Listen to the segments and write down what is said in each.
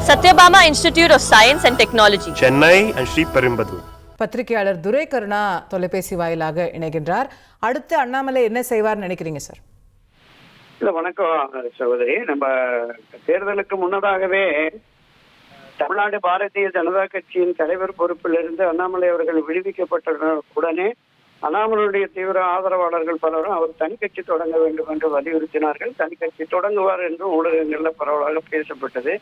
Satyabama Institute of Science and Technology, Chennai and Sri Perumbudur. பத்திரிகையாளர் துரை கருணா தொலைபேசி வாயிலாக இணைகின்றார். அடுத்து அண்ணாமலை என்ன செய்வார் நினைக்கிறீங்க சார்? இல்ல வணக்கம் சகோதரி. நம்ம தேர்தலுக்கு முன்னதாகவே தமிழ்நாடு பாரதிய ஜனதா கட்சியின் தலைவர் பொறுப்பிலிருந்து அண்ணாமலை அவர்கள் விடுவிக்கப்பட்ட உடனே அண்ணாமலையுடைய தீவிர ஆதரவாளர்கள் பலரும் அவர் தனி கட்சி தொடங்க வேண்டும் என்று வலியுறுத்தினார்கள். தனி கட்சி தொடங்குவார் என்று ஊடகங்கள்ல பரவலாக பேசப்பட்டது.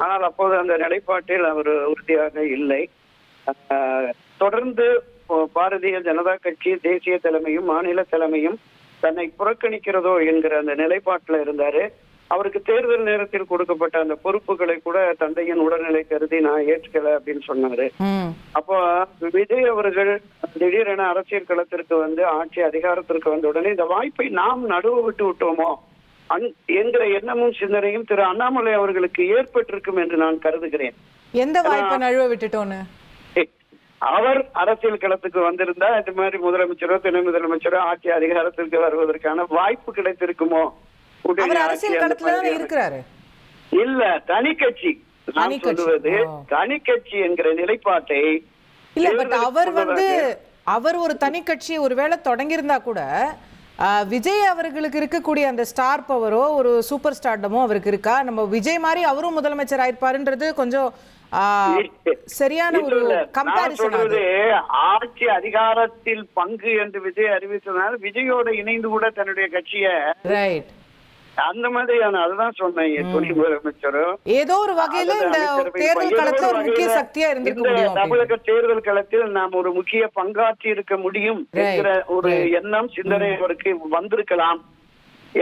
ஆனால் அப்போது அந்த நிலைப்பாட்டில் அவர் உறுதியாக இல்லை. தொடர்ந்து பாரதிய ஜனதா கட்சி தேசிய தலைமையும் மாநில தலைமையும் தன்னை புறக்கணிக்கிறதோ என்கிற அந்த நிலைப்பாட்டில் இருந்தாரு. அவருக்கு தேர்தல் நேரத்தில் கொடுக்கப்பட்ட அந்த பொறுப்புகளை கூட தந்தையின் உடல்நிலை கருதி நான் ஏற்றுக்கல அப்படின்னு சொன்னாரு. அப்போ விஜய் அவர்கள் திடீரென அரசியல் களத்திற்கு வந்து ஆட்சி அதிகாரத்திற்கு வந்த உடனே இந்த வாய்ப்பை நாம் நடுவ விட்டு விட்டோமோ என்கிற எண்ணமும் சிந்தனையும் திரு அண்ணாமலை அவர்களுக்கு ஏற்பட்டிருக்கும் என்று நான் கருதுகிறேன். எந்த வாய்ப்பை நழுவ விட்டுட்டோன்னு? அவர் அரசியல் களத்துக்கு வந்திருந்தா இது மாதிரி முதலமைச்சரோ துணை முதலமைச்சரோ ஆட்சி அதிகாரத்திற்கு வருவதற்கான வாய்ப்பு கிடைத்திருக்குமோ? இல்ல தனி கட்சி நான் சொல்லுவது தனி கட்சி என்கிற நிலைப்பாட்டை இல்ல. பட் அவர் ஒரு தனி கட்சி ஒருவேளை தொடங்கியிருந்தா கூட விஜய் அவர்களுக்கு இருக்கக்கூடிய அந்த ஸ்டார் பவரோ ஒரு சூப்பர் ஸ்டார்டமோ அவருக்கு இருக்கா? நம்ம விஜய் மாதிரி அவரும் முதலமைச்சர் ஆயிருப்பாருன்றது கொஞ்சம் சரியான ஒரு கம்பேரிசன். ஆட்சி அதிகாரத்தில் பங்கு என்று விஜய் அறிவித்ததால் விஜயோட இணைந்து கூட தன்னுடைய கட்சியை ரைட் அந்த மாதிரியான அதுதான் சொன்னேன். துணை முதலமைச்சரும் ஏதோ ஒரு வகையில இந்த தேர்தல் களத்துல ஒரு முக்கிய சக்தியா இருந்திருக்க தமிழக தேர்தல் களத்தில் நாம் ஒரு முக்கிய பங்காற்றி இருக்க முடியும் என்கிற ஒரு எண்ணம் சிந்தனை அவருக்கு வந்திருக்கலாம்.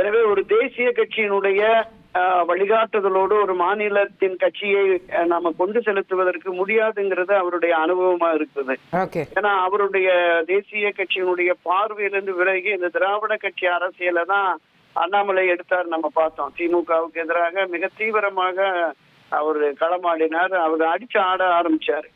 எனவே ஒரு தேசிய கட்சியினுடைய வழிகாட்டுதலோடு ஒரு மாநிலத்தின் கட்சியை நாம கொண்டு செலுத்துவதற்கு முடியாதுங்கிறது அவருடைய அனுபவமா இருக்குது. ஏன்னா அவருடைய தேசிய கட்சியினுடைய பார்வையிலிருந்து விலகி இந்த திராவிட கட்சி அரசியல தான் அண்ணாமலை எடுத்தார். நம்ம பார்த்தோம் திமுகவுக்கு எதிராக மிக தீவிரமாக அவர் களமாடினார். அவர் அடிச்சு ஆட ஆரம்பிச்சாரு.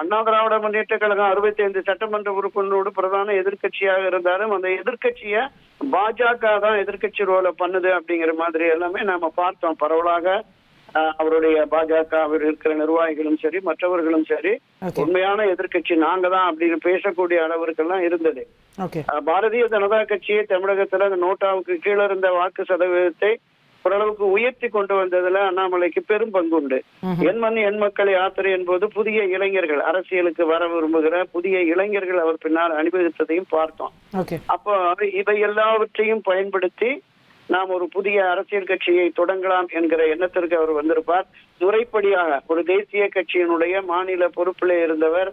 அண்ணா திராவிட முன்னேற்ற கழகம் 65 சட்டமன்ற உறுப்பினரோடு பிரதான எதிர்கட்சியாக இருந்தாலும் அந்த எதிர்கட்சிய பாஜக தான் எதிர்கட்சி ரோல பண்ணுது அப்படிங்கிற மாதிரி எல்லாமே நாம பார்த்தோம். பரவலாக அவருடைய பாஜக அவர் இருக்கிற நிர்வாகிகளும் சரி மற்றவர்களும் சரி உண்மையான எதிர்கட்சி நாங்க தான் அப்படின்னு பேசக்கூடிய அளவிற்கெல்லாம் இருந்தது. பாரதிய ஜனதா கட்சியை தமிழகத்துல நோட்டாவுக்கு கீழே இருந்த வாக்கு சதவீதத்தை ஓரளவுக்கு உயர்த்தி கொண்டு வந்ததுல அண்ணாமலைக்கு பெரும் பங்கு உண்டு. என் மண் என் மக்கள் யாத்திரை என்பது புதிய இளைஞர்கள் அரசியலுக்கு வர விரும்புகிற புதிய இளைஞர்கள் அவர் பின்னால் அனுபவித்ததையும் பார்த்தோம். அப்போ இவை எல்லாவற்றையும் பயன்படுத்தி நாம் ஒரு புதிய அரசியல் கட்சியை தொடங்கலாம் என்கிற எண்ணத்திற்கு அவர் வந்திருப்பார். முறைப்படியாக ஒரு தேசிய கட்சியினுடைய மாநில பொறுப்பிலே இருந்தவர்,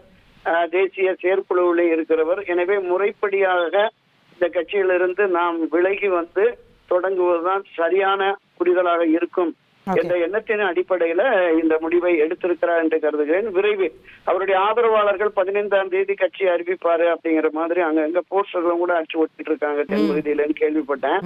தேசிய செயற்குழுவிலே இருக்கிறவர். எனவே முறைப்படியாக இந்த கட்சியிலிருந்து நாம் விலகி வந்து தொடங்குவதுதான் சரியான புரிதலாக இருக்கும் என்ற எண்ணத்தின் அடிப்படையில இந்த முடிவை எடுத்திருக்கிறார் என்று கருதுகிறேன். விரைவில் அவருடைய ஆதரவாளர்கள் 15ஆம் தேதி கட்சி அறிவிப்பாரு அப்படிங்கிற மாதிரி அங்க போஸ்டர்களும் கூட அடிச்சு ஒட்டிட்டு இருக்காங்க தென்பகுதியிலன்னு கேள்விப்பட்டேன்.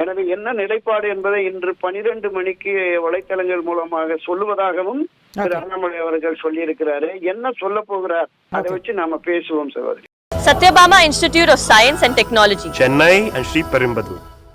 எனவே என்ன நிலைப்பாடு என்பதை இன்று 12 மணிக்கு வலைத்தளங்கள் மூலமாக சொல்லுவதாகவும் திரு அண்ணாமலை அவர்கள் சொல்லியிருக்கிறாரு. என்ன சொல்ல போகிறார் அதை வச்சு நாம பேசுவோம் சகோதரி. Satyabama Institute of Science and Technology, Chennai and Sri Perumbudur.